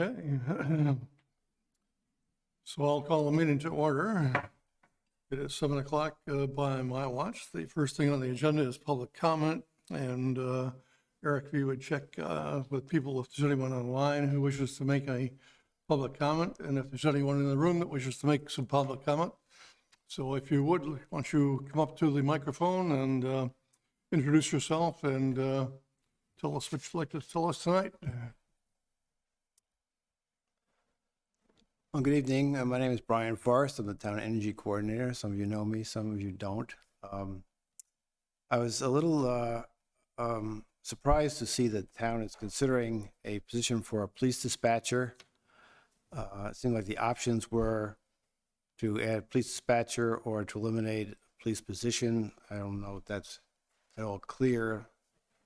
Okay. So I'll call the meeting to order. It is 7 o'clock by my watch. The first thing on the agenda is public comment. And Eric, if you would check with people if there's anyone online who wishes to make a public comment, and if there's anyone in the room that wishes to make some public comment. So if you would, why don't you come up to the microphone and introduce yourself and tell us what you'd like to tell us tonight. Well, good evening. My name is Brian Forrest. I'm the Town Energy Coordinator. Some of you know me, some of you don't. I was a little surprised to see that the town is considering a position for a police dispatcher. It seemed like the options were to add police dispatcher or to eliminate a police position. I don't know if that's at all clear.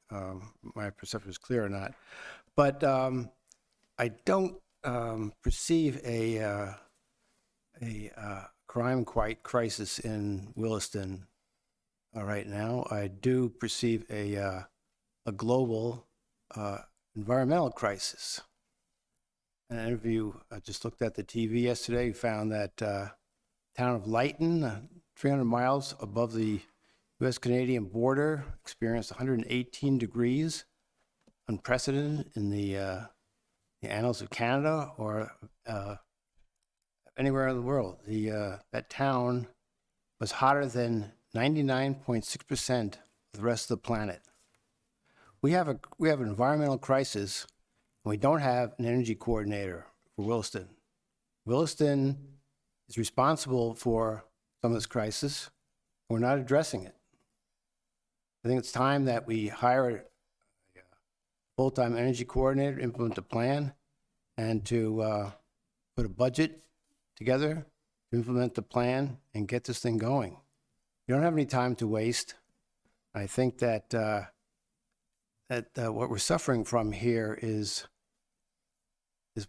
My perception is clear or not. But I don't perceive a crime crisis in Williston right now. I do perceive a global environmental crisis. And any of you just looked at the TV yesterday, found that town of Lighton, 300 miles above the U.S.-Canadian border, experienced 118 degrees, unprecedented in the annals of Canada or anywhere in the world. That town was hotter than 99.6% of the rest of the planet. We have an environmental crisis, and we don't have an energy coordinator for Williston. Williston is responsible for some of this crisis, and we're not addressing it. I think it's time that we hire a full-time energy coordinator, implement a plan, and to put a budget together to implement the plan and get this thing going. You don't have any time to waste. I think that what we're suffering from here is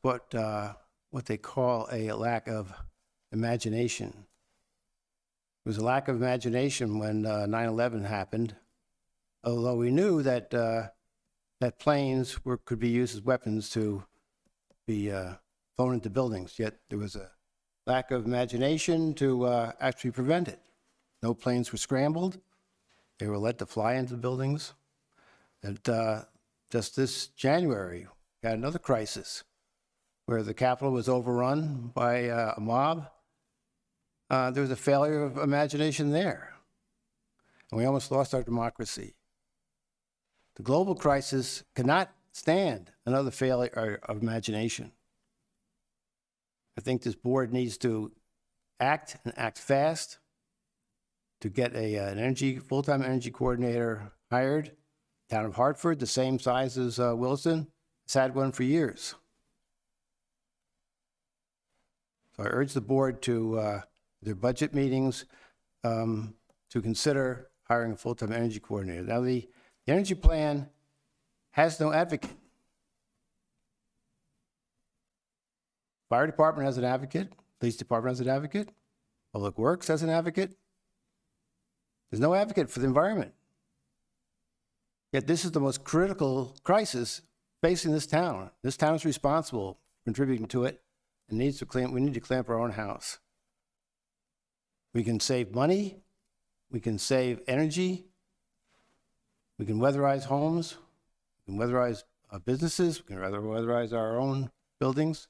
what they call a lack of imagination. There was a lack of imagination when 9/11 happened, although we knew that that planes could be used as weapons to be flown into buildings, yet there was a lack of imagination to actually prevent it. No planes were scrambled. They were let to fly into buildings. And just this January, we had another crisis where the Capitol was overrun by a mob. There was a failure of imagination there. And we almost lost our democracy. The global crisis cannot stand another failure of imagination. I think this board needs to act and act fast to get an full-time energy coordinator hired. Town of Hartford, the same size as Williston, has had one for years. So I urge the board to their budget meetings to consider hiring a full-time energy coordinator. Now, the energy plan has no advocate. Fire department has an advocate. Police department has an advocate. Public Works has an advocate. There's no advocate for the environment. Yet this is the most critical crisis facing this town. This town is responsible for contributing to it and we need to clean up our own house. We can save money. We can save energy. We can weatherize homes. We can weatherize businesses. We can weatherize our own buildings.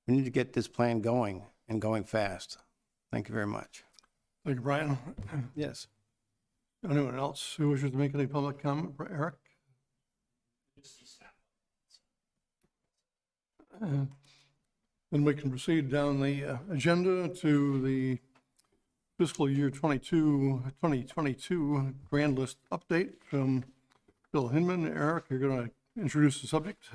We need to get this plan going and going fast. Thank you very much. Thank you, Brian. Yes. Anyone else who wishes to make any public comment? Eric? Then we can proceed down the agenda to the fiscal year 2022 grand list update from Bill Hinman. Eric, you're going to introduce the subject.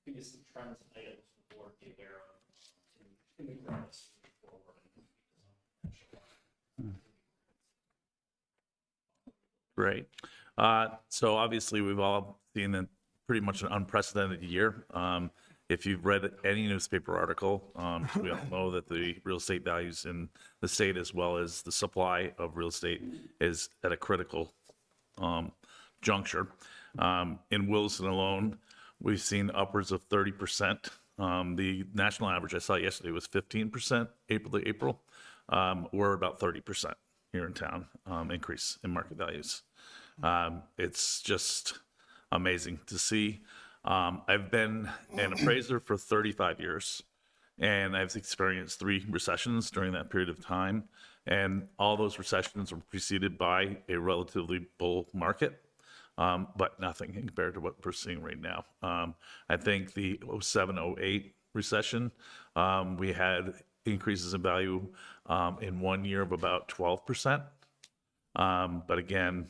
Biggest trends and items the board be aware of in the grants forward. Great. So obviously we've all seen pretty much an unprecedented year. if you've read any newspaper article, we all know that the real estate values in the state, as well as the supply of real estate, is at a critical juncture. In Williston alone, we've seen upwards of 30%. The national average I saw yesterday was 15% April to April. We're about 30% here in town, increase in market values. It's just amazing to see. I've been an appraiser for 35 years, and I've experienced 3 recessions during that period of time. And all those recessions were preceded by a relatively bull market, but nothing compared to what we're seeing right now. I think the 07, 08 recession, we had increases in value in 1 year of about 12%. But again,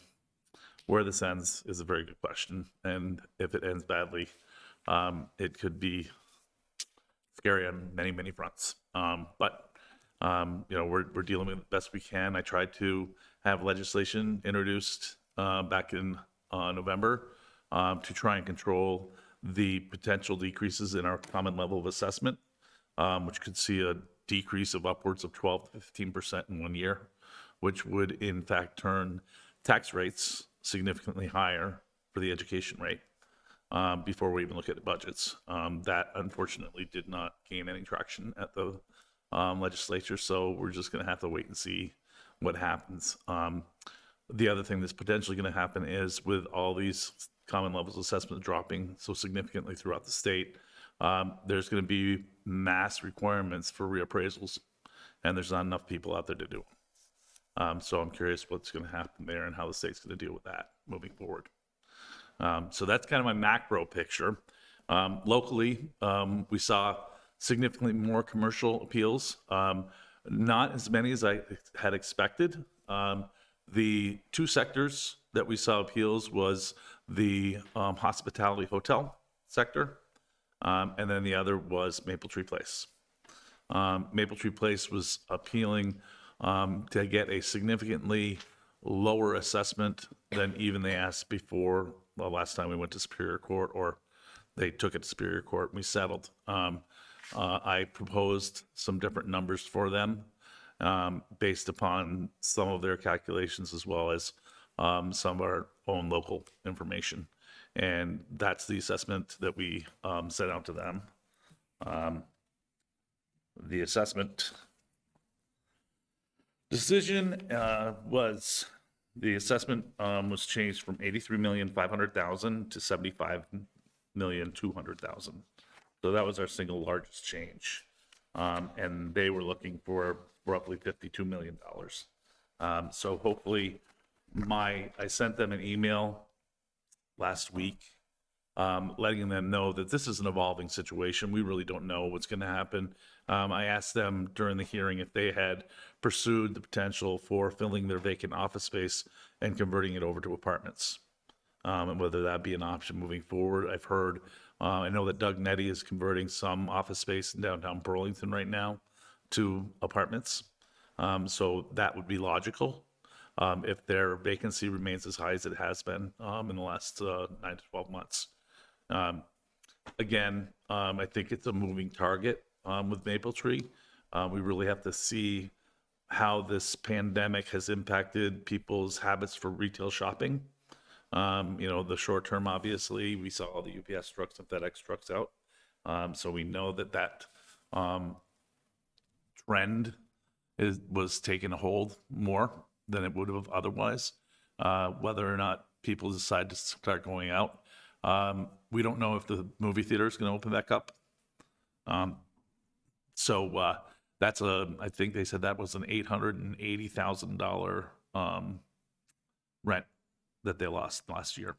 where this ends is a very good question. And if it ends badly, it could be scary on many, many fronts. But we're dealing with it the best we can. I tried to have legislation introduced back in November to try and control the potential decreases in our common level of assessment, which could see a decrease of upwards of 12 to 15% in 1 year, which would in fact turn tax rates significantly higher for the education rate before we even look at the budgets. That unfortunately did not gain any traction at the legislature, so we're just going to have to wait and see what happens. The other thing that's potentially going to happen is with all these common levels of assessment dropping so significantly throughout the state, there's going to be mass requirements for reappraisals, and there's not enough people out there to do them. So I'm curious what's going to happen there and how the state's going to deal with that moving forward. So that's kind of my macro picture. Locally, we saw significantly more commercial appeals, not as many as I had expected. The 2 sectors that we saw appeals was the hospitality hotel sector, and then the other was Maple Tree Place. Maple Tree Place was appealing to get a significantly lower assessment than even they asked before the last time we went to Superior Court, or they took it to Superior Court and we settled. I proposed some different numbers for them based upon some of their calculations as well as some of our own local information. And that's the assessment that we sent out to them. The assessment decision was, the assessment was changed from 83,500,000 to 75,200,000. So that was our single largest change. And they were looking for roughly $52 million. So hopefully I sent them an email last week letting them know that this is an evolving situation. We really don't know what's going to happen. I asked them during the hearing if they had pursued the potential for filling their vacant office space and converting it over to apartments, and whether that be an option moving forward. I've heard, I know that Doug Nettie is converting some office space in downtown Burlington right now to apartments. So that would be logical if their vacancy remains as high as it has been in the last 9 to 12 months. Again, I think it's a moving target with Maple Tree. We really have to see how this pandemic has impacted people's habits for retail shopping. The short term, obviously, we saw all the UPS trucks and FedEx trucks out. So we know that trend was taking a hold more than it would have otherwise. Whether or not people decide to start going out, we don't know if the movie theater is going to open back up. So that's I think they said that was an $880,000 rent that they lost last year.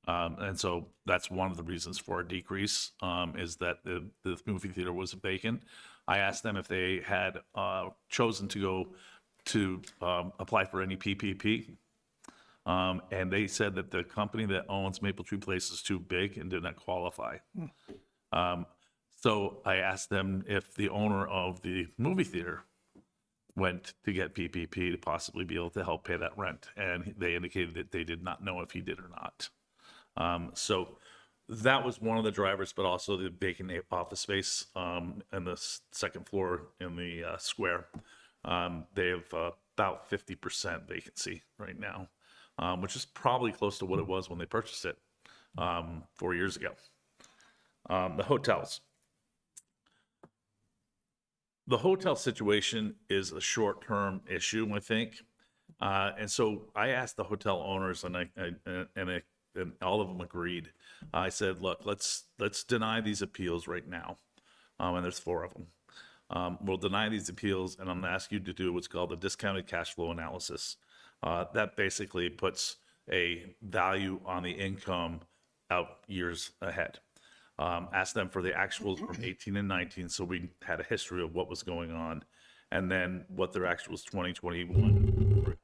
And so that's one of the reasons for a decrease, is that the movie theater was vacant. I asked them if they had chosen to go to apply for any PPP. And they said that the company that owns Maple Tree Place is too big and did not qualify. So I asked them if the owner of the movie theater went to get PPP to possibly be able to help pay that rent. And they indicated that they did not know if he did or not. So That was one of the drivers, but also the vacant office space and the second floor in the square. They have about 50% vacancy right now, which is probably close to what it was when they purchased it 4 years ago. The hotels. The hotel situation is a short-term issue, I think. And so I asked the hotel owners, and and all of them agreed. I said, look, let's deny these appeals right now. And there's 4 of them. We'll deny these appeals, and I'm going to ask you to do what's called a discounted cash flow analysis. That basically puts a value on the income out years ahead. Ask them for the actuals from 18 and 19, so we had a history of what was going on, and then what their actuals 2021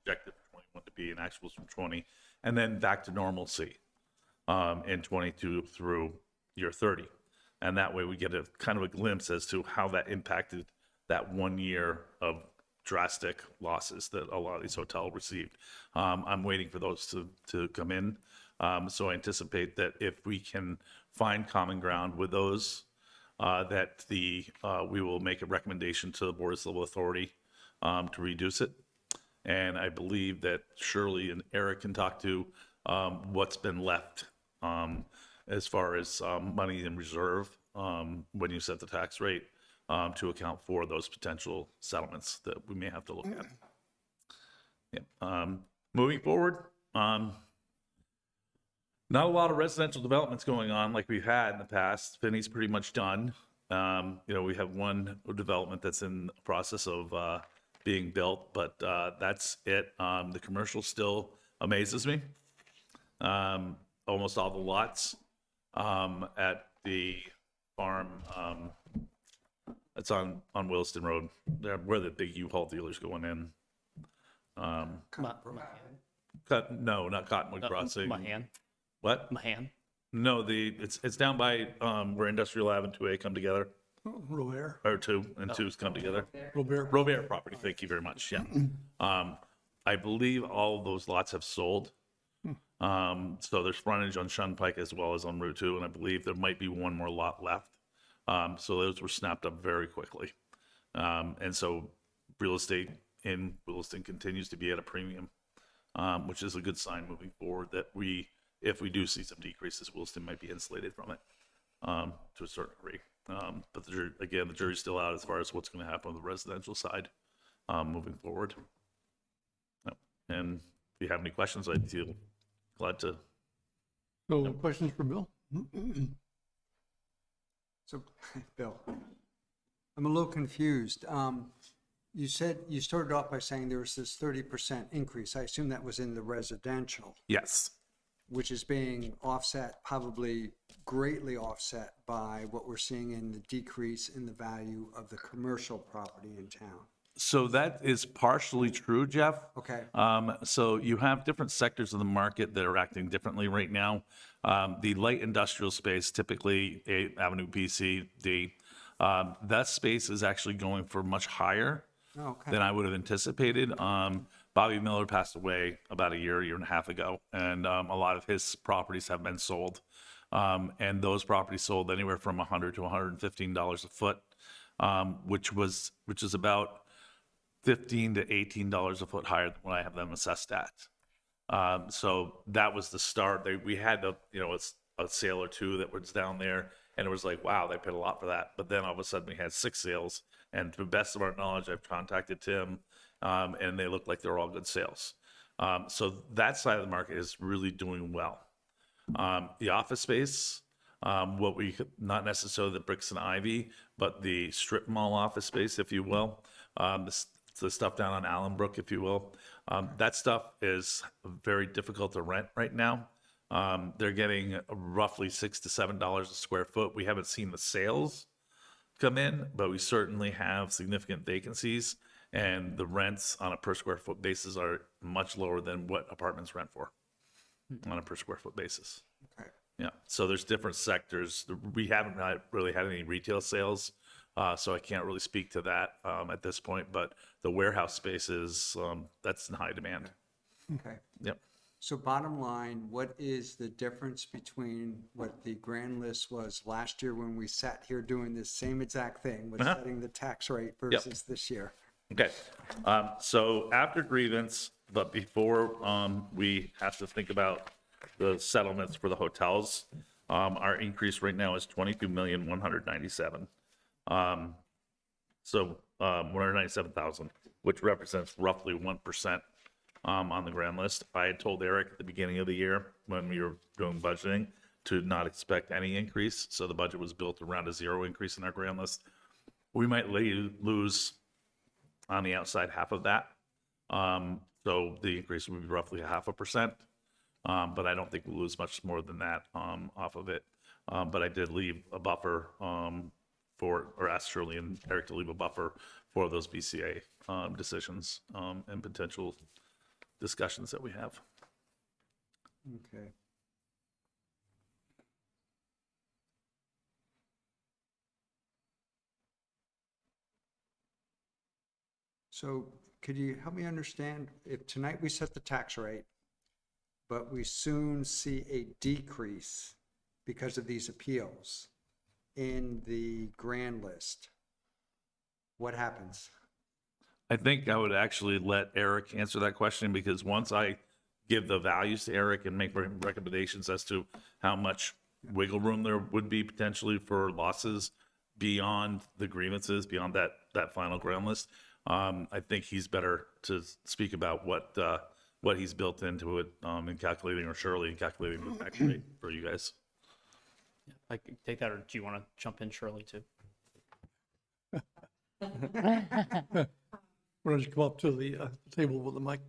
projected for 21 to be, and actuals from 20, and then back to normalcy in 22 through year 30. And that way we get a kind of a glimpse as to how that impacted that 1 year of drastic losses that a lot of these hotels received. I'm waiting for those to come in. So I anticipate that if we can find common ground with those, that we will make a recommendation to the board's level authority to reduce it. And I believe that Shirley and Eric can talk to what's been left as far as money in reserve when you set the tax rate to account for those potential settlements that we may have to look at. Yeah. Moving forward, not a lot of residential developments going on like we've had in the past. Finney's pretty much done. We have one development that's in the process of being built, but that's it. The commercial still amazes me. Almost all the lots at the farm, it's on Williston Road, where the big U-Haul dealer's going in. No, not Cottonwood Crossing. Mahan. What? Mahan. No, it's down by where Industrial Ave and 2A come together, Robert, or 2 and 2's come together. Robert. Robert property, thank you very much, yeah. I believe all of those lots have sold. So there's frontage on Shun Pike as well as on Route 2, and I believe there might be one more lot left. So those were snapped up very quickly. And so real estate in Williston continues to be at a premium, which is a good sign moving forward that if we do see some decreases, Williston might be insulated from it to a certain degree. But the jury's still out as far as what's going to happen on the residential side moving forward. And if you have any questions, I'd feel glad to. So questions for Bill? So, Bill, I'm a little confused. You said, you started off by saying there was this 30% increase. I assume that was in the residential, Yes. which is being offset, probably greatly offset by what we're seeing in the decrease in the value of the commercial property in town. So that is partially true, Jeff. Okay. So you have different sectors of the market that are acting differently right now. The light industrial space, typically 8th Avenue B, C, D, that space is actually going for much higher Okay. than I would have anticipated. Bobby Miller passed away about a year and a half ago, and a lot of his properties have been sold. And those properties sold anywhere from $100 to $115 a foot, which is about $15 to $18 a foot higher than what I have them assessed at. So that was the start. We had a sale or two that was down there, and it was like, wow, they paid a lot for that. But then all of a sudden we had 6 sales, and to the best of our knowledge, I've contacted Tim, and they look like they're all good sales. So that side of the market is really doing well. The office space, not necessarily the bricks and ivy, but the strip mall office space, if you will, the stuff down on Allenbrook, if you will, that stuff is very difficult to rent right now. They're getting roughly $6 to $7 a square foot. We haven't seen the sales come in, but we certainly have significant vacancies, and the rents on a per square foot basis are much lower than what apartments rent for on a per square foot basis. Okay. Yeah, so there's different sectors. We haven't really had any retail sales, so I can't really speak to that at this point, but the warehouse space is, that's in high demand. Okay. Yep. So bottom line, what is the difference between what the grand list was last year when we sat here doing this same exact thing with setting the tax rate versus this year? Okay, so after grievance, but before we have to think about the settlements for the hotels, our increase right now is 22,197,000. So 197,000, which represents roughly 1% on the grand list. I had told Eric at the beginning of the year when we were doing budgeting to not expect any increase, so the budget was built around a 0 increase in our grand list. We might lose on the outside half of that. So the increase would be roughly 0.5%. But I don't think we'll lose much more than that off of it. But I did leave a buffer or asked Shirley and Eric to leave a buffer for those BCA decisions and potential discussions that we have. Okay. So could you help me understand, if tonight we set the tax rate, but we soon see a decrease because of these appeals in the grand list, what happens? I think I would actually let Eric answer that question, because once I give the values to Eric and make recommendations as to how much wiggle room there would be potentially for losses beyond the grievances, beyond that final ground list, I think he's better to speak about what he's built into it in calculating, or Shirley in calculating the tax rate for you guys. I could take that, or do you want to jump in, Shirley, too? Why don't you come up to the table with the mic?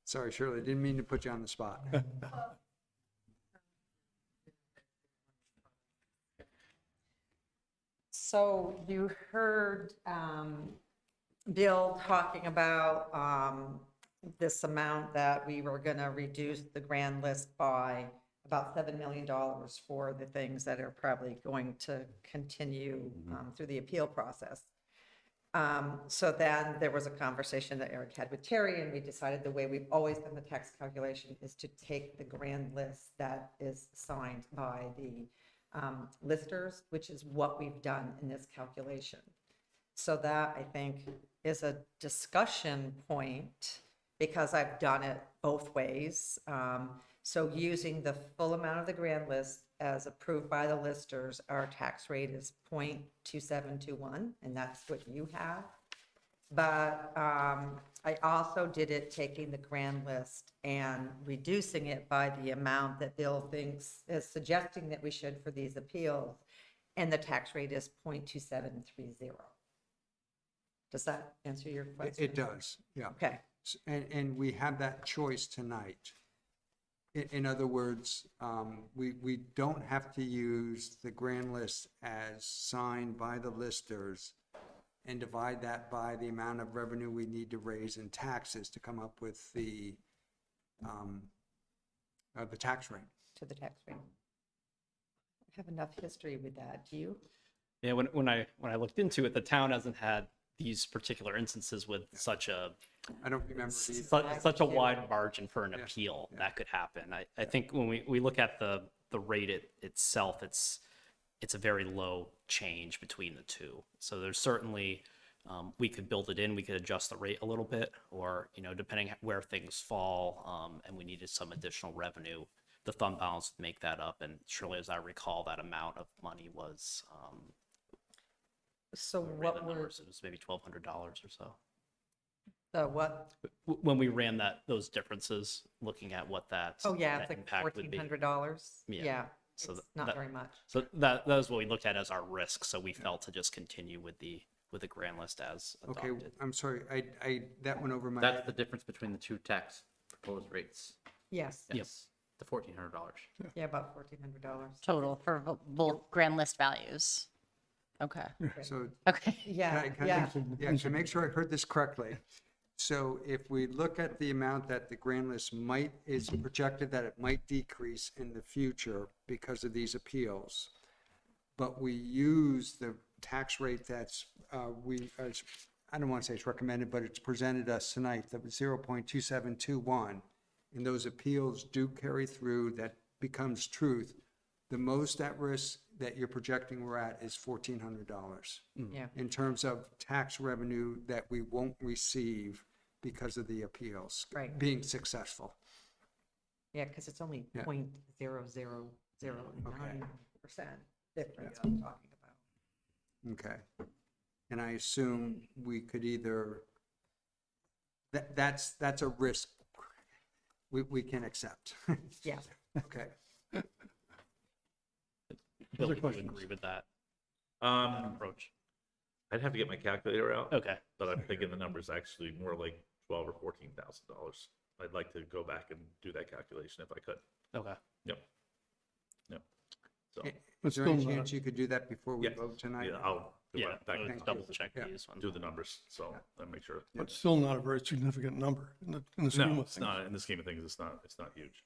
Sorry, Shirley, didn't mean to put you on the spot. So you heard Bill talking about this amount that we were going to reduce the grand list by about $7 million for the things that are probably going to continue through the appeal process. So then there was a conversation that Eric had with Terry, and we decided the way we've always done the tax calculation is to take the grand list that is signed by the listers, which is what we've done in this calculation. So that, I think, is a discussion point, because I've done it both ways. So using the full amount of the grand list as approved by the listers, our tax rate is 0.2721, and that's what you have. But I also did it taking the grand list and reducing it by the amount that Bill thinks is suggesting that we should for these appeals, and the tax rate is 0.2730. Does that answer your question? It does, yeah. Okay. And we have that choice tonight. In other words, we don't have to use the grand list as signed by the listers and divide that by the amount of revenue we need to raise in taxes to come up with the tax rate. To the tax rate. I have enough history with that. Do you? Yeah, when I looked into it, the town hasn't had these particular instances with such a I don't remember these. such a wide margin for an appeal that could happen. I think when we look at the rate itself, it's a very low change between the two. So there's certainly, we could build it in, we could adjust the rate a little bit, or, depending where things fall, and we needed some additional revenue, the fund balance would make that up. And surely, as I recall, that amount of money was, So ran what the were numbers, it was maybe $1,200 or so. the what? When we ran those differences, looking at what that Oh, yeah, that it's like impact would be. $1,400. Yeah. Yeah, So it's that- not very much. So that was what we looked at as our risk. So we felt to just continue with the grand list as Okay, adopted. I'm sorry, that went over my That's the head. difference between the two tax proposed rates. Yes, Yes, the $1,400. yeah, about $1,400. Total for both grand list values. Okay. So Okay. Yeah, Can I- yeah. Yeah, to make sure I heard this correctly. So if we look at the amount that the grand list is projected that it might decrease in the future because of these appeals, but we use the tax rate that's, I don't want to say it's recommended, but it's presented us tonight, the 0.2721, and those appeals do carry through, that becomes truth, the most at risk that you're projecting we're at is $1,400 Yeah, in terms of tax revenue that we won't receive because of the appeals Right. being successful. yeah, because it's only Yeah. 0.0009% difference we're talking about. Okay. And I assume we could either, that's a risk we can accept. Yeah. Okay. Bill, Other do you questions? agree with that approach? I'd have to get my calculator out. Okay. But I'm thinking the number's actually more like $12,000 or $14,000. I'd like to go back and do that calculation if I could. Okay. Yep. Yep. So, Is there any still not- chance you could do that before we yeah, vote tonight? yeah, I'll go Yeah, back I would and double check Yeah. these ones. do the numbers, so I'll make sure. But still not a very significant number in the scheme No, of it's things. not, in the scheme of things, it's not huge.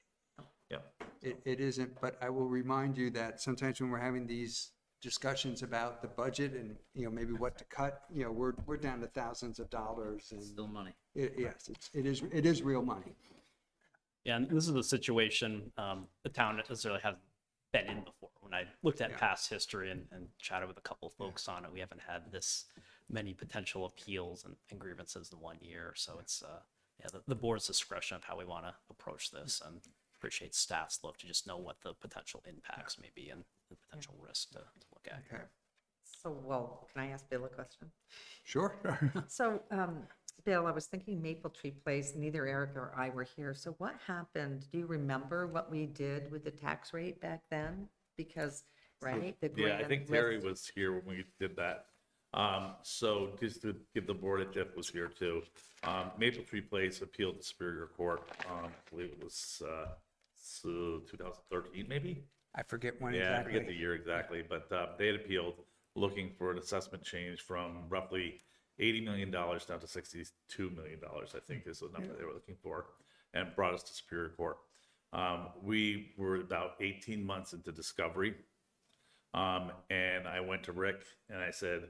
Yeah. It isn't, but I will remind you that sometimes when we're having these discussions about the budget and, maybe what to cut, we're down to thousands of dollars and Still money. yes, it is real money. Yeah, and this is the situation the town necessarily hasn't been in before. When I looked at Yeah. past history and chatted with a couple of folks on it, we haven't had this many potential appeals and grievances in 1 year. So it's the board's discretion of how we want to approach this, and appreciate staff's look to just know what the potential impacts may be and the potential risk to look at. Okay. So, well, can I ask Bill a question? Sure. So, Bill, I was thinking Maple Tree Place, neither Eric or I were here. So what happened? Do you remember what we did with the tax rate back then? Because, right? the Yeah, I grand think Terry list- was here when we did that. So just to give the board, and Jeff was here too. Maple Tree Place appealed to Superior Court. I believe it was 2013, maybe? I forget when Yeah, I forget the exactly. year exactly, but they had appealed looking for an assessment change from roughly $80 million down to $62 million, I think is the number they were looking for, and brought us to Superior Court. We were about 18 months into discovery, and I went to Rick and I said,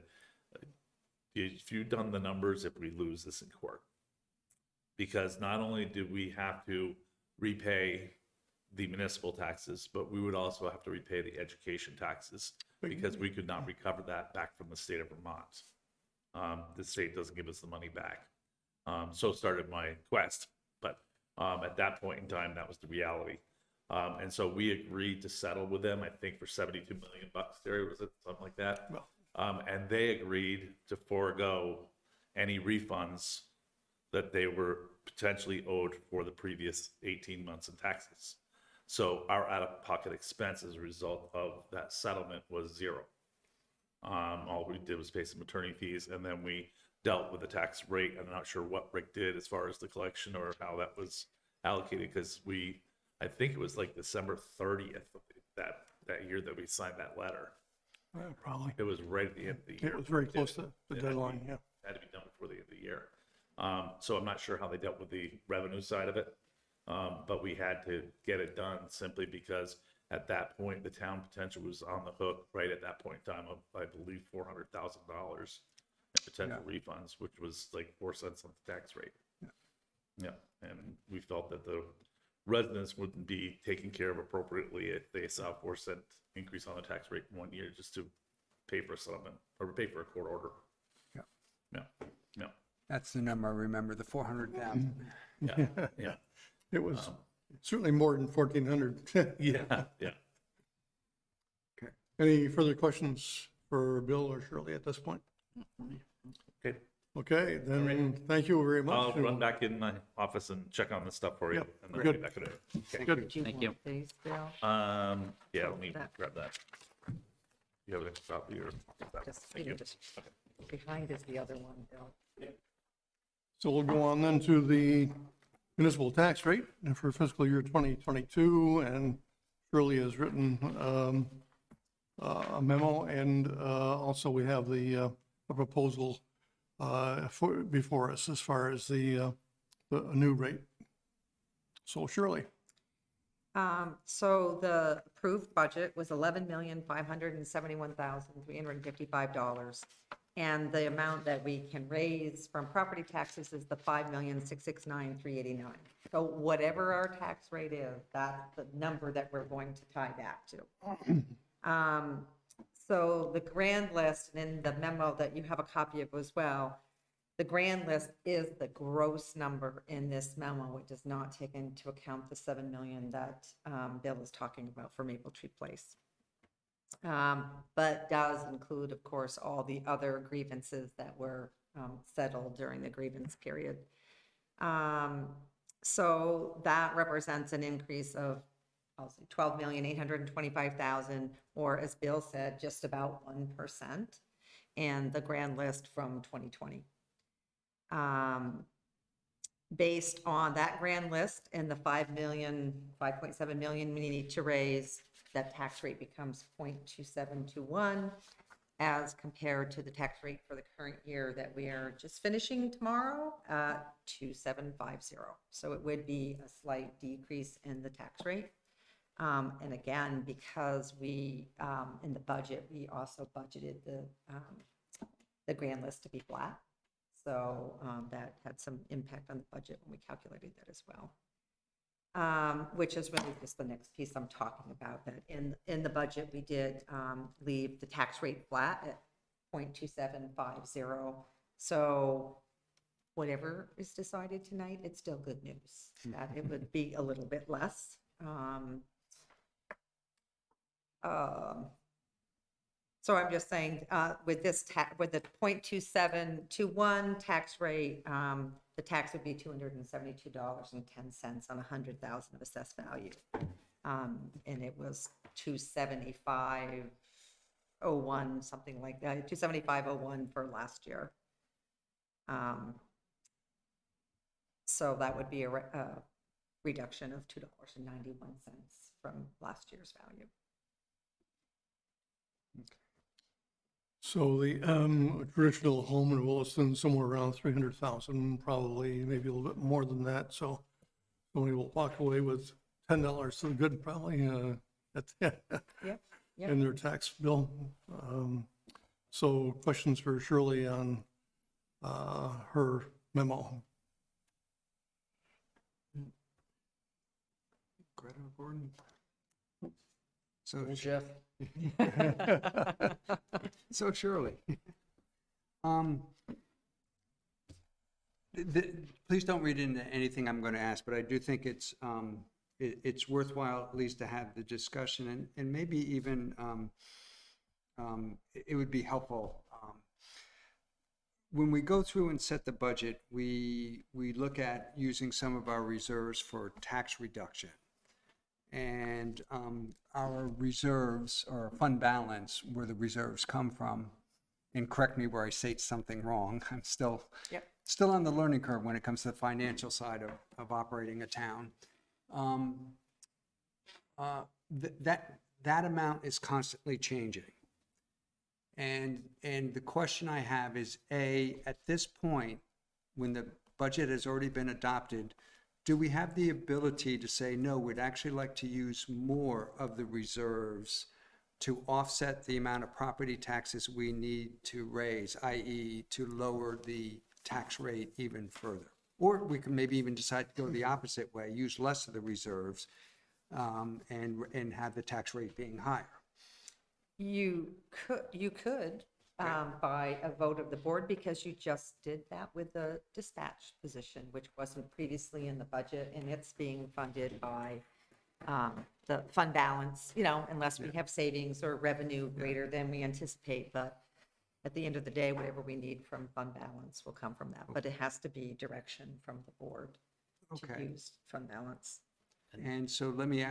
if you've done the numbers if we lose this in court? Because not only do we have to repay the municipal taxes, but we would also have to repay the education taxes because we could not recover that back from the state of Vermont. The state doesn't give us the money back. So started my quest. But at that point in time, that was the reality. And so we agreed to settle with them, I think for $72 million, Terry, was it something like that? Well. And they agreed to forego any refunds that they were potentially owed for the previous 18 months in taxes. So our out-of-pocket expense as a result of that settlement was zero. All we did was pay some attorney fees, and then we dealt with the tax rate. I'm not sure what Rick did as far as the collection or how that was allocated, because I think it was like December 30th that year that we signed that letter. Probably. It was right at the end of the year. It was very close to the Yeah. deadline, yeah. Had to be done before the end of the year. So I'm not sure how they dealt with the revenue side of it. But we had to get it done simply because at that point, the town potential was on the hook right at that point in time of, I believe, $400,000 in potential refunds, which was like 4 cents on the tax rate. Yeah, and we felt that the residents wouldn't be taken care of appropriately if they saw a 4-cent increase on the tax rate in 1 year just to pay for a settlement or pay for a court order. Yeah. Yeah, yeah, That's the number I remember, the 400,000. yeah, yeah, It was certainly more than 1,400. yeah, yeah. Any further questions for Bill or Shirley at this point? Okay. Okay, then, thank you very much. I'll run back in my office and check on this stuff for you. Yep, And then good. get back to it. Okay. Good. Do you Thank you. want these, Bill? Yeah, let me That. grab that. You have a copy or? Just, Thank you know, you. just behind is the other one, Bill. So we'll go on then to the municipal tax rate for fiscal year 2022, and Shirley has written a memo, and also we have a proposal before us as far as the new rate. So Shirley, So the approved budget was $11,571,355. And the amount that we can raise from property taxes is the 5,669,389. So whatever our tax rate is, that's the number that we're going to tie back to. So the grand list, and in the memo that you have a copy of as well, the grand list is the gross number in this memo. It does not take into account the 7 million that Bill is talking about for Maple Tree Place. But does include, of course, all the other grievances that were settled during the grievance period. So that represents an increase of, I'll say, 12,825,000, or as Bill said, just about 1%, and the grand list from 2020. Based on that grand list and the 5.7 million we need to raise, that tax rate becomes 0.2721 as compared to the tax rate for the current year that we are just finishing tomorrow, 2,750. So it would be a slight decrease in the tax rate. And again, because we, in the budget, we also budgeted the grand list to be flat. So that had some impact on the budget when we calculated that as well. Which is really just the next piece I'm talking about, that in the budget, we did leave the tax rate flat at 0.2750. So whatever is decided tonight, it's still good news, that it would be a little bit less. So I'm just saying, with this with the 0.2721 tax rate, the tax would be $272.10 on 100,000 of assessed value, and it was 275.01, something like that, 275.01 for last year. So that would be a reduction of $2.91 from last year's value. So the traditional home in Williston, somewhere around 300,000, probably, maybe a little bit more than that. So somebody will walk away with $10 to the good, probably, in their tax bill. So questions for Shirley on her memo. Greta, Gordon? So, Jeff? so Shirley, please don't read into anything I'm going to ask, but I do think it's worthwhile at least to have the discussion, and maybe even it would be helpful. When we go through and set the budget, we look at using some of our reserves for tax reduction. And our reserves, or fund balance, where the reserves come from, and correct me where I say something wrong, I'm still on the learning curve when it comes to the financial side of operating a town. That amount is constantly changing. And the question I have is, at this point, when the budget has already been adopted, do we have the ability to say, no, we'd actually like to use more of the reserves to offset the amount of property taxes we need to raise, i.e. to lower the tax rate even further? Or we can maybe even decide to go the opposite way, use less of the reserves and have the tax rate being higher. You could by a vote of the board, because you just did that with the dispatch position, which wasn't previously in the budget, and it's being funded by the fund balance, unless we have savings or revenue greater than we anticipate. But at the end of the day, whatever we need from fund balance will come from that. But it has to be direction from the board to use fund balance. And so let me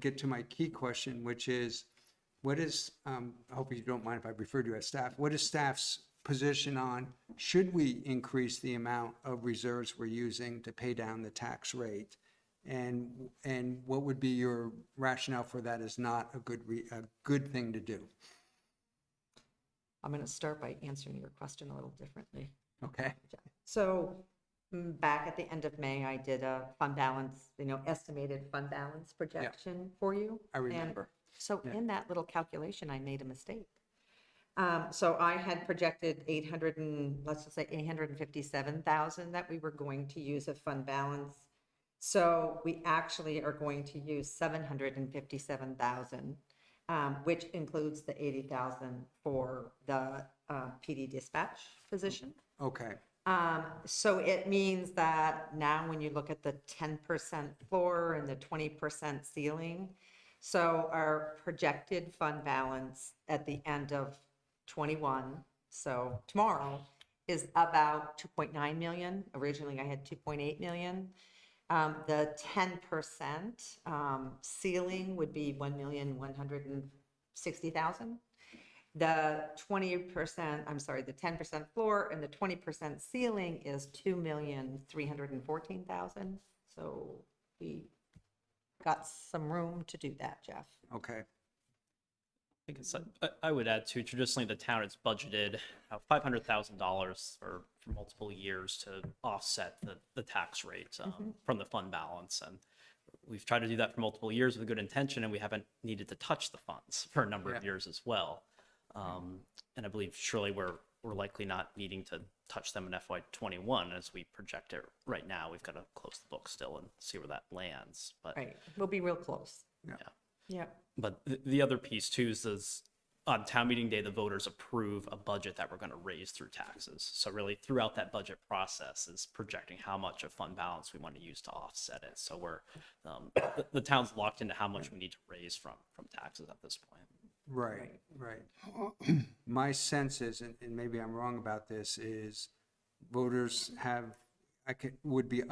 get to my key question, which is, what is, I hope you don't mind if I refer to you as staff, what is staff's position on, should we increase the amount of reserves we're using to pay down the tax rate? And what would be your rationale for that is not a good thing to do? I'm going to start by answering your question a little differently. Okay. So back at the end of May, I did a fund balance, estimated fund balance projection for you. I remember. And so in that little calculation, I made a mistake. So I had projected 800 and, let's just say 857,000 that we were going to use of fund balance. So we actually are going to use 757,000, which includes the 80,000 for the PD dispatch position. Okay, So it means that now when you look at the 10% floor and the 20% ceiling, so our projected fund balance at the end of 21, so tomorrow, is about 2.9 million. Originally, I had 2.8 million. The 10% ceiling would be 1,160,000. The 20%, I'm sorry, the 10% floor and the 20% ceiling is 2,314,000. So we got some room to do that, Jeff. okay. I think I would add too, traditionally the town has budgeted $500,000 for multiple years to offset the tax rate from the fund balance. And we've tried to do that for multiple years with a good intention, and we haven't needed to touch the funds for a number of years as well. And I believe surely we're likely not needing to touch them in FY21 as we project it right now. We've got to close the book still and see where that lands. But Right, we'll be real close. yeah. Yeah. But the other piece too is on town meeting day, the voters approve a budget that we're going to raise through taxes. So really throughout that budget process is projecting how much of fund balance we want to use to offset it. So we're, the town's locked into how much we need to raise from taxes at this point. Right, right. My sense is, and maybe I'm wrong about this, is voters would be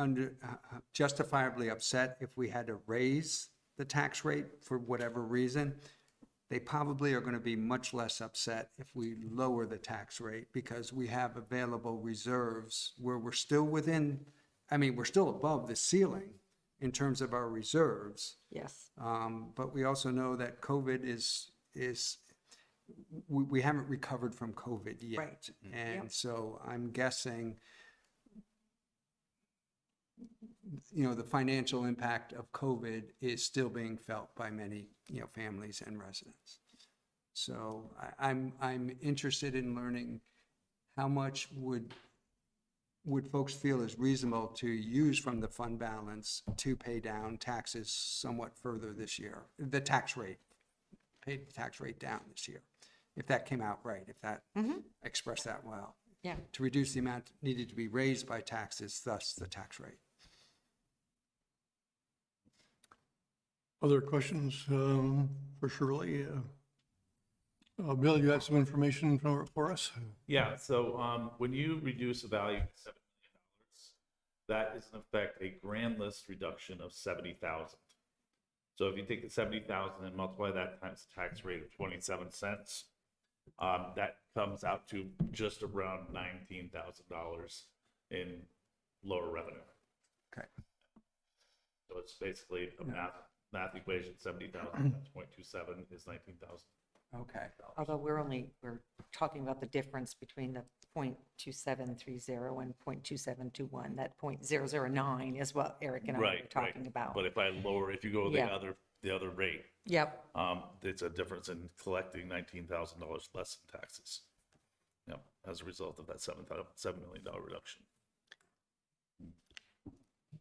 justifiably upset if we had to raise the tax rate for whatever reason. They probably are going to be much less upset if we lower the tax rate because we have available reserves where we're still within, we're still above the ceiling in terms of our reserves. Yes. But we also know that COVID we haven't recovered from COVID yet. Right. And so I'm guessing, the financial impact of COVID is still being felt by many, families and residents. So I'm interested in learning how much would folks feel is reasonable to use from the fund balance to pay down taxes somewhat further this year, the tax rate. Pay the tax rate down this year, if that came out right, if that expressed that well. Yeah. To reduce the amount needed to be raised by taxes, thus the tax rate. Other questions for Shirley? Bill, you have some information for us? Yeah, so when you reduce a value of $7 million, that is in effect a grand list reduction of 70,000. So if you take the 70,000 and multiply that times the tax rate of 27 cents, that comes out to just around $19,000 in lower revenue. Okay. So it's basically a math equation. 70,000 times 0.27 is 19,000. Okay. Although we're talking about the difference between the 0.2730 and 0.2721. That 0.009 is what Eric and I were talking about. But if you go Yeah. the other rate, Yep. it's a difference in collecting $19,000 less in taxes. Yep, as a result of that $7 million reduction.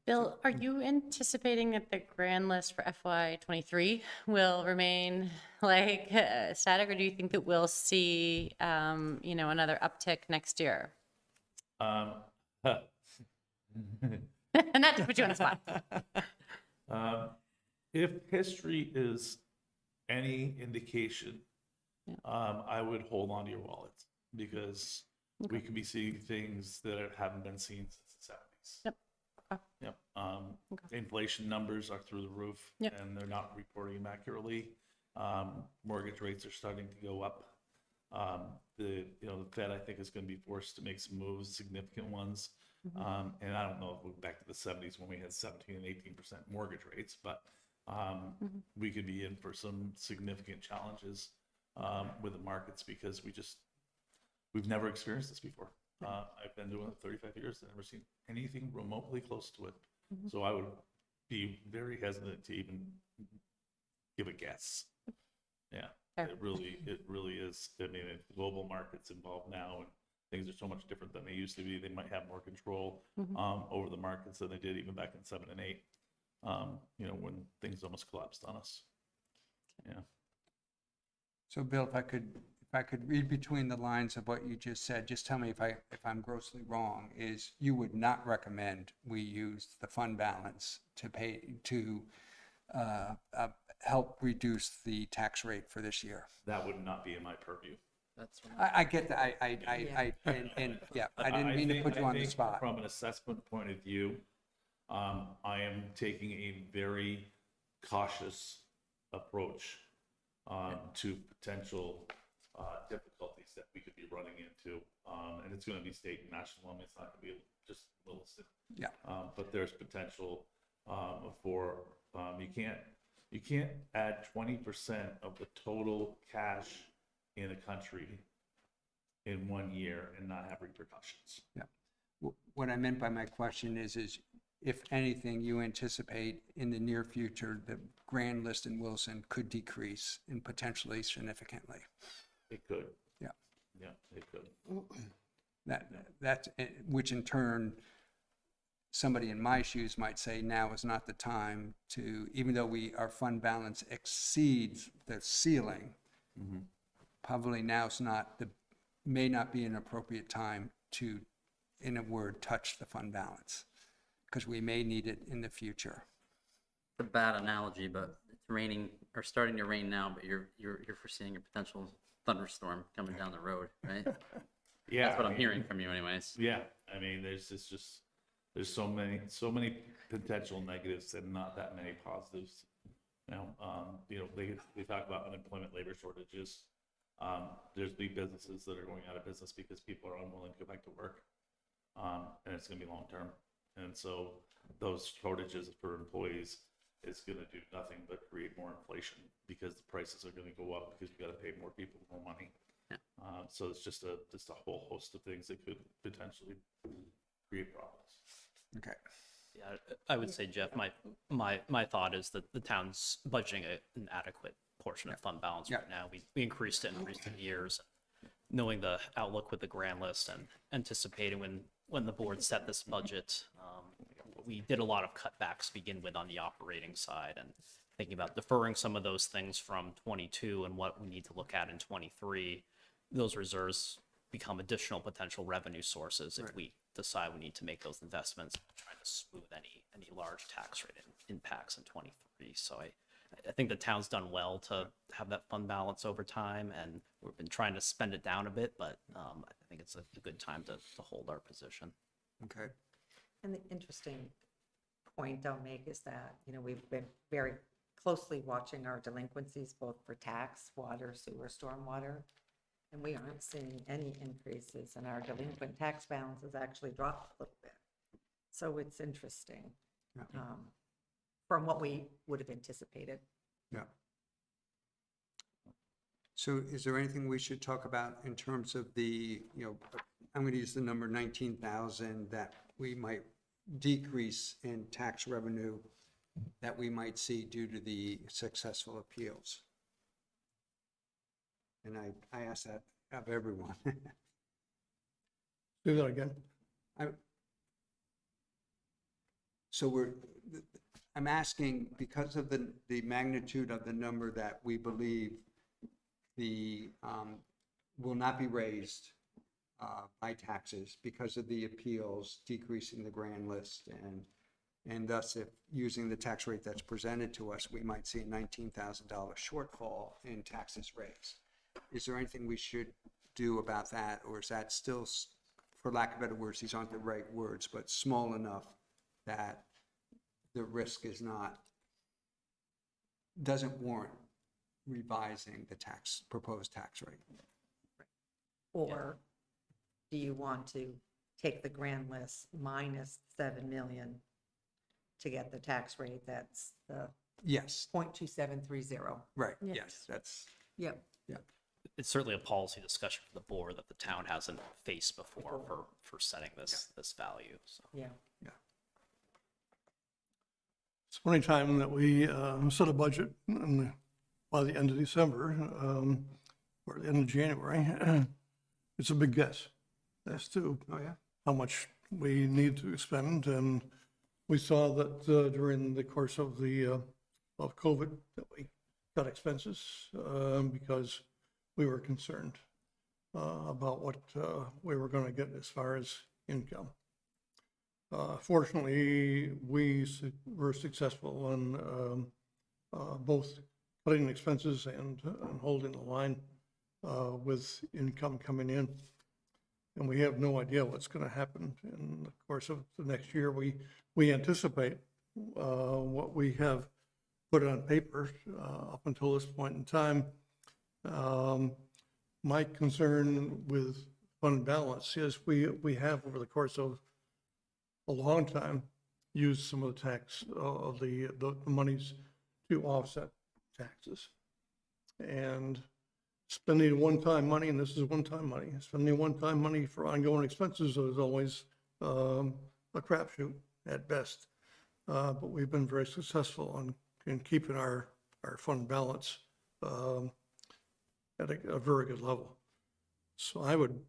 Bill, are you anticipating that the grand list for FY23 will remain static, or do you think that we'll see, another uptick next year? Not to put you on the spot. If history is any indication, I would hold on to your wallet because we could be seeing things that haven't been seen since the 70s. Yep. Yep. Inflation numbers are through the roof, Yep. and they're not reporting them accurately. Mortgage rates are starting to go up. The Fed, I think, is going to be forced to make some moves, significant ones. And I don't know if we're back to the 70s when we had 17 and 18% mortgage rates, but we could be in for some significant challenges with the markets because we've never experienced this before. I've been doing it 35 years and never seen anything remotely close to it. So I would be very hesitant to even give a guess. Yeah. Fair. It really is. I mean, global markets involved now, and things are so much different than they used to be. They might have more control over the markets than they did even back in 7 and 8. You know, when things almost collapsed on us. Yeah. So Bill, if I could read between the lines of what you just said, just tell me if I'm grossly wrong, is you would not recommend we use the fund balance to help reduce the tax rate for this year. That would not be in my purview. That's what I get that, and yeah, I didn't mean to put you on the think spot. From an assessment point of view, I am taking a very cautious approach to potential difficulties that we could be running into. And it's going to be state and national. I mean, it's not going to be just Williston. Yeah. But there's potential for, you can't add 20% of the total cash in a country in 1 year and not have repercussions. Yeah. What I meant by my question is if anything, you anticipate in the near future, the grand list in Wilson could decrease and potentially significantly. It could. Yeah. Yeah, it could. That's, which in turn, somebody in my shoes might say now is not the time to, even though our fund balance exceeds the ceiling, probably now's may not be an appropriate time to, in a word, touch the fund balance, because we may need it in the future. a bad analogy, but it's raining or starting to rain now, but you're foreseeing a potential thunderstorm coming down the road, right? Yeah. That's what I I'm mean, hearing from you anyways. Yeah, I mean, there's so many potential negatives and not that many positives. They talk about unemployment, labor shortages. There's big businesses that are going out of business because people are unwilling to go back to work. And it's going to be long term. And so those shortages for employees is going to do nothing but create more inflation because the prices are going to go up because you got to pay more people more money. Yeah. So it's just a whole host of things that could potentially create problems. Okay. Yeah, I would say, Jeff, my thought is that the town's budgeting an adequate portion of fund balance right now. We increased it in recent years. Knowing the outlook with the grand list and anticipating when the board set this budget, we did a lot of cutbacks to begin with on the operating side and thinking about deferring some of those things from 22 and what we need to look at in 23. Those reserves become additional potential revenue sources if we decide we need to make those investments, trying to smooth any large tax rate impacts in 23. So I think the town's done well to have that fund balance over time, and we've been trying to spend it down a bit, but I think it's a good time to hold our position. Okay. And the interesting point I'll make is that, we've been very closely watching our delinquencies, both for tax, water, sewer, stormwater, and we aren't seeing any increases, and our delinquent tax balance has actually dropped a little bit. So it's interesting from what we would have anticipated. Yeah. So is there anything we should talk about in terms of the, I'm going to use the number 19,000 that we might decrease in tax revenue that we might see due to the successful appeals? And I ask that of everyone. Do that again. So I'm asking, because of the magnitude of the number that we believe will not be raised by taxes because of the appeals decreasing the grand list, and thus if using the tax rate that's presented to us, we might see a $19,000 shortfall in taxes raised. Is there anything we should do about that, or is that still, for lack of better words, these aren't the right words, but small enough that the risk doesn't warrant revising the proposed tax rate? Or do you want to take the grand list minus 7 million to get the tax rate that's the Yes, 0.2730? right, Yes. yes, that's, Yep. yeah. It's certainly a policy discussion for the board that the town hasn't faced before for setting this value. So. Yeah. It's the only time that we set a budget in the by the end of December, or the end of January, it's a big guess as to how much we need to expend. And we saw that during the course of of COVID, that we cut expenses because we were concerned about what we were going to get as far as income. Fortunately, we were successful in both cutting expenses and holding the line with income coming in. And we have no idea what's going to happen in the course of the next year. We anticipate what we have put on paper up until this point in time. My concern with fund balance is we have, over the course of a long time, used some of the tax, of the monies to offset taxes. And spending one-time money, and this is one-time money, spending one-time money for ongoing expenses is always a crapshoot at best. But we've been very successful in keeping our fund balance at a very good level. So I would,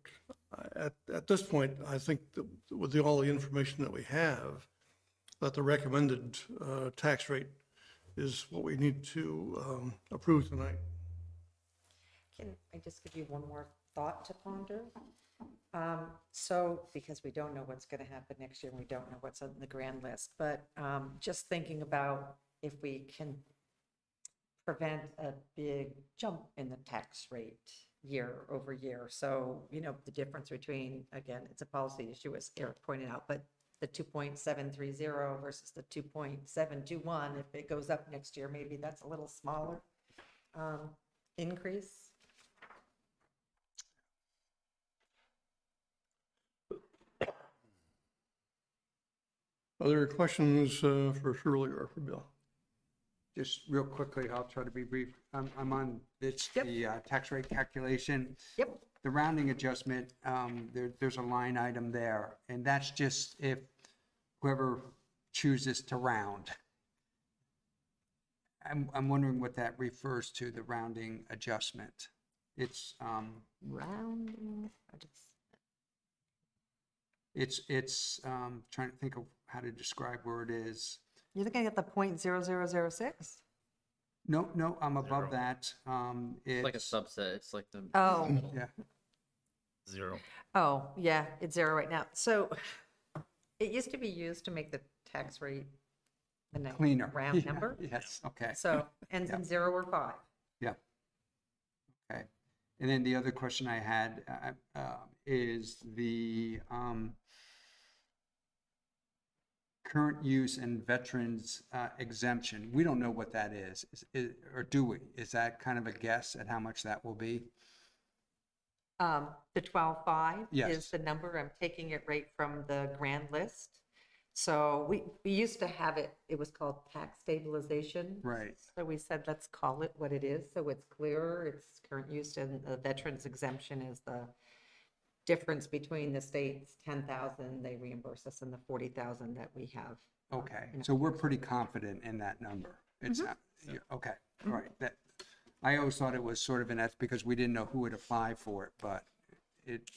at this point, I think that with all the information that we have, that the recommended tax rate is what we need to approve tonight. Can I just give you one more thought to ponder? So, because we don't know what's going to happen next year, and we don't know what's on the grand list, but just thinking about if we can prevent a big jump in the tax rate year over year. So, the difference between, again, it's a policy issue, as Eric pointed out, but the 2.730 versus the 2.721, if it goes up next year, maybe that's a little smaller increase. Other questions for Shirley or for Bill? Just real quickly, I'll try to be brief. I'm on, it's Yep. the tax rate calculation. Yep. The rounding adjustment, there's a line item there, and that's just if whoever chooses to round. I'm wondering what that refers to, the rounding adjustment. It's, Rounding. it's trying to think of how to describe where it is. You're looking at the 0.0006? No, I'm above that. It's like a subset. It's like the. Oh, Yeah, 0. oh, yeah, it's 0 right now. So it used to be used to make the tax rate a nice cleaner. round Yeah, number. Yes, okay. So ends in 0 or 5. Yeah. Okay. And then the other question I had is the current use and veterans exemption. We don't know what that is, or do we? Is that kind of a guess at how much that will be? The 12.5 Yes. is the number. I'm taking it right from the grand list. So we used to have it, it was called tax stabilization. Right. So we said, let's call it what it is, so it's clearer, it's current use, and the veterans exemption is the difference between the state's 10,000, they reimburse us, and the 40,000 that we have. Okay, so we're pretty confident in that number. It's not, okay, all right. That, I always thought it was sort of that's because we didn't know who would apply for it, but it,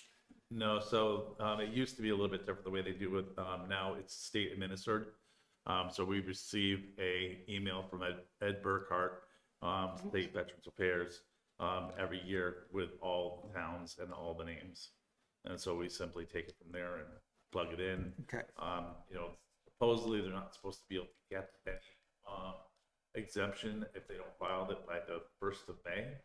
No, so it used to be a little bit different the way they do it. Now it's state administered. So we receive a email from Ed Burkhart, State Veterans Affairs, every year with all towns and all the names. And so we simply take it from there and plug it in. okay, Supposedly they're not supposed to be able to get any exemption if they don't file it by the 1st of May.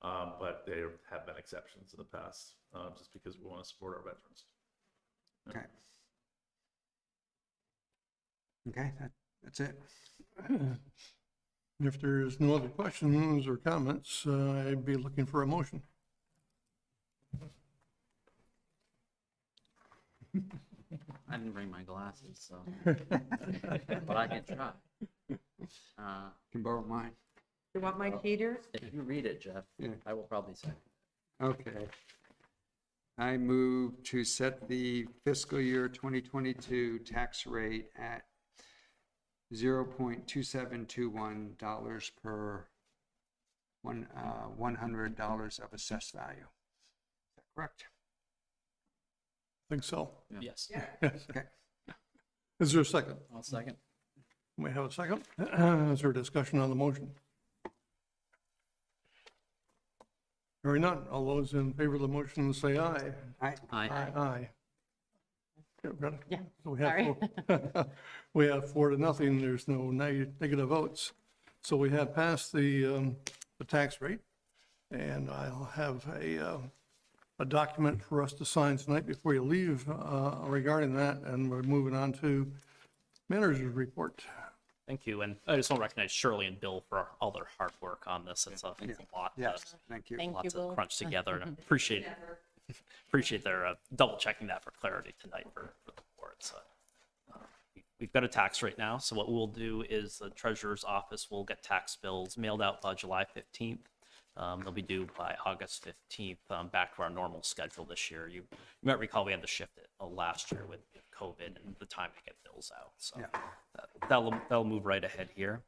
But there have been exceptions in the past, just because we want to support our veterans. okay. Okay, that's it. If there's no other questions or comments, I'd be looking for a motion. I didn't bring my glasses, so. But I can try. Can borrow mine. You want my cheaters? If you read it, Jeff, Yeah. I will probably say. Okay. I move to set the fiscal year 2022 tax rate at $0.2721 per $100 of assessed value. Is that correct? I think so. Yes. Yes. Okay. Is there a second? I'll second. We have a second. Is there discussion on the motion? Hearing none. All those in favor of the motion say aye. Aye. Aye. Aye. Okay, we've got it. Yeah, So we have sorry. we have 4-0. There's no negative votes. So we have passed the tax rate, and I'll have a document for us to sign tonight before you leave regarding that, and we're moving on to manager's report. Thank you. And I just want to recognize Shirley and Bill for all their hard work on this. It's a lot. Yes, thank you. Thank you, Lots to Bill. crunch together, and appreciate their double checking that for clarity tonight for the board. So we've got a tax rate now. So what we'll do is the treasurer's office will get tax bills mailed out by July 15th. They'll be due by August 15th, back to our normal schedule this year. You might recall we had to shift it last year with COVID and the time to get bills out. So Yeah. that'll move right ahead here.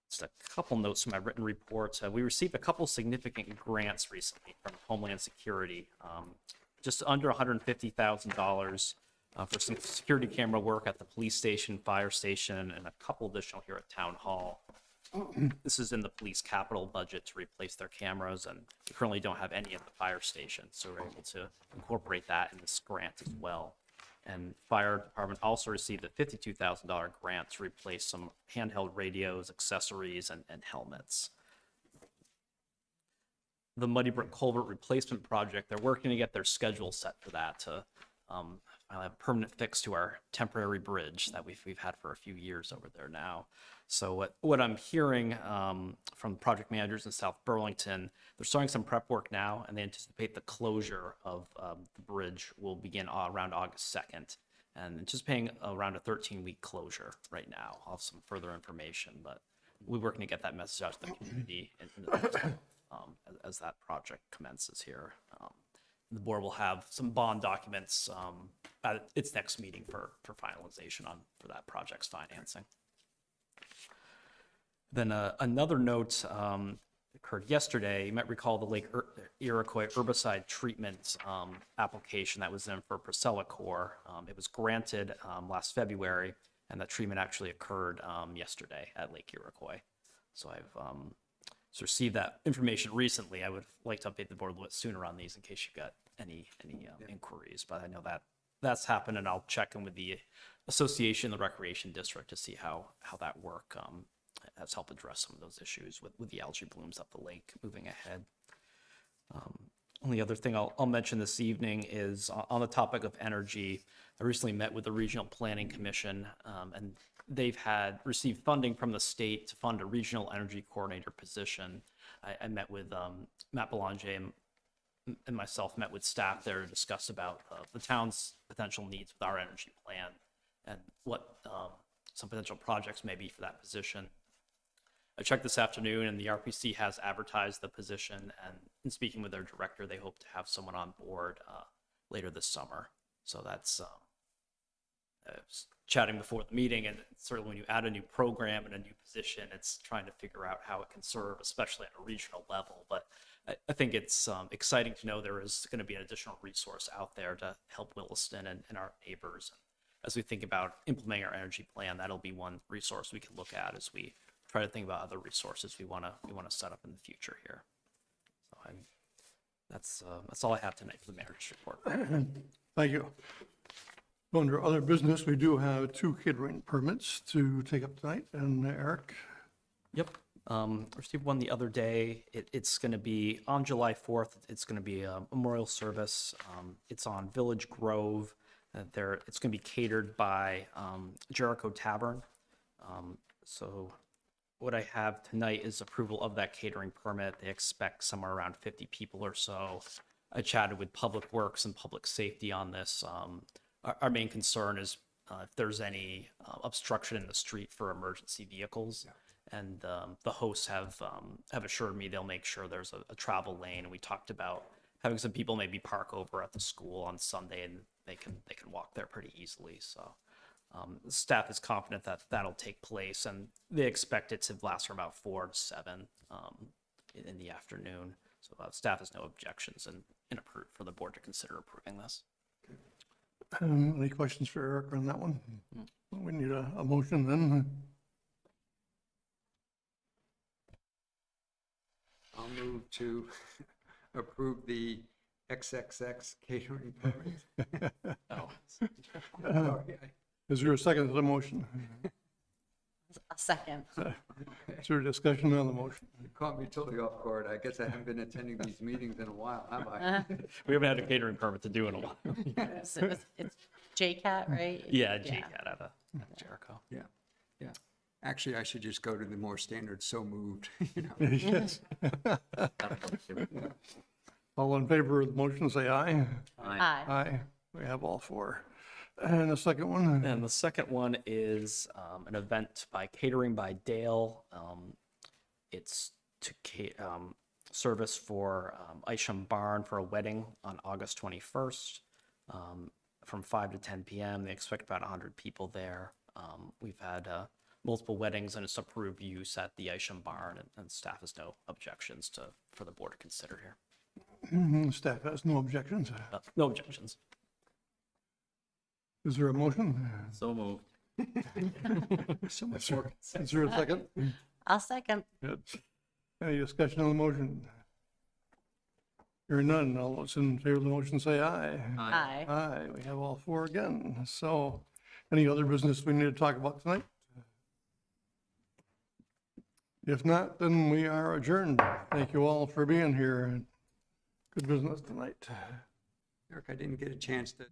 Just a couple notes from my written report. We received a couple significant grants recently from Homeland Security, just under $150,000 for some security camera work at the police station, fire station, and a couple additional here at Town Hall. This is in the police capital budget to replace their cameras, and we currently don't have any at the fire station, so we're able to incorporate that in this grant as well. And fire department also received a $52,000 grant to replace some handheld radios, accessories, and helmets. The Muddy Brook Culvert replacement project, they're working to get their schedule set for that to have a permanent fix to our temporary bridge that we've had for a few years over there now. So what I'm hearing from project managers in South Burlington, they're starting some prep work now, and they anticipate the closure of the bridge will begin around August 2nd, and anticipating around a 13-week closure right now. I'll have some further information, but we're working to get that message out to the community as that project commences here. The board will have some bond documents at its next meeting for finalization for that project's financing. Then another note occurred yesterday. You might recall the Lake Iroquois herbicide treatment application that was in for Priscilla-Cor. It was granted last February, and that treatment actually occurred yesterday at Lake Iroquois. So I've received that information recently. I would like to update the board a little bit sooner on these in case you've got any inquiries, but I know that's happened, and I'll check in with the association, the recreation district, to see how that work has helped address some of those issues with the algae blooms up the lake moving ahead. Only other thing I'll mention this evening is on the topic of energy. I recently met with the Regional Planning Commission, and they've received funding from the state to fund a regional energy coordinator position. I met with Matt Belanger and myself met with staff there to discuss about the town's potential needs with our energy plan and what some potential projects may be for that position. I checked this afternoon, and the RPC has advertised the position, and in speaking with their director, they hope to have someone on board later this summer. So that's chatting before the meeting, and certainly when you add a new program and a new position, it's trying to figure out how it can serve, especially at a regional level. But I think it's exciting to know there is going to be an additional resource out there to help Williston and our neighbors. As we think about implementing our energy plan, that'll be one resource we can look at as we try to think about other resources we want to set up in the future here. So that's all I have tonight for the manager's report. Thank you. Under other business, we do have 2 catering permits to take up tonight, and Eric? Yep. Received one the other day. It's going to be on July 4th. It's going to be a memorial service. It's on Village Grove. It's going to be catered by Jericho Tavern. So what I have tonight is approval of that catering permit. They expect somewhere around 50 people or so. I chatted with Public Works and Public Safety on this. Our main concern is if there's any obstruction in the street for emergency vehicles. Yeah. And the hosts have assured me they'll make sure there's a travel lane. And we talked about having some people maybe park over at the school on Sunday, and they can walk there pretty easily. So Staff is confident that that'll take place, and they expect it to last from about 4 to 7 in the afternoon. So staff has no objections and approve for the board to consider approving this. Any questions for Eric on that one? We need a motion then. I'll move to approve the XXX catering permit. Oh, Sorry, Is there a second to the motion? A second. Is there a discussion on the motion? You caught me totally off guard. I guess I haven't been attending these meetings in a while, have I? we haven't had a catering permit to do in a while. So it's JCAT, right? Yeah, JCAT out of Jericho. Yeah, yeah. Actually, I should just go to the more standard so moved, you know. Yes. All in favor of the motion, say aye. Aye. Aye. We have all 4. And the second one? And the second one is an event by Catering by Dale. It's to service for Isham Barn for a wedding on August 21st from 5 to 10 p.m. They expect about 100 people there. We've had multiple weddings and it's approved use at the Isham Barn, and staff has no objections for the board to consider here. Staff has no objections. No objections. Is there a motion? So moved. So much more. Is there a second? I'll second. Good. Any discussion on the motion? Hearing none, all those in favor of the motion say aye. Aye. Aye, we have all 4 again. So any other business we need to talk about tonight? If not, then we are adjourned. Thank you all for being here. Good business tonight. Eric, I didn't get a chance to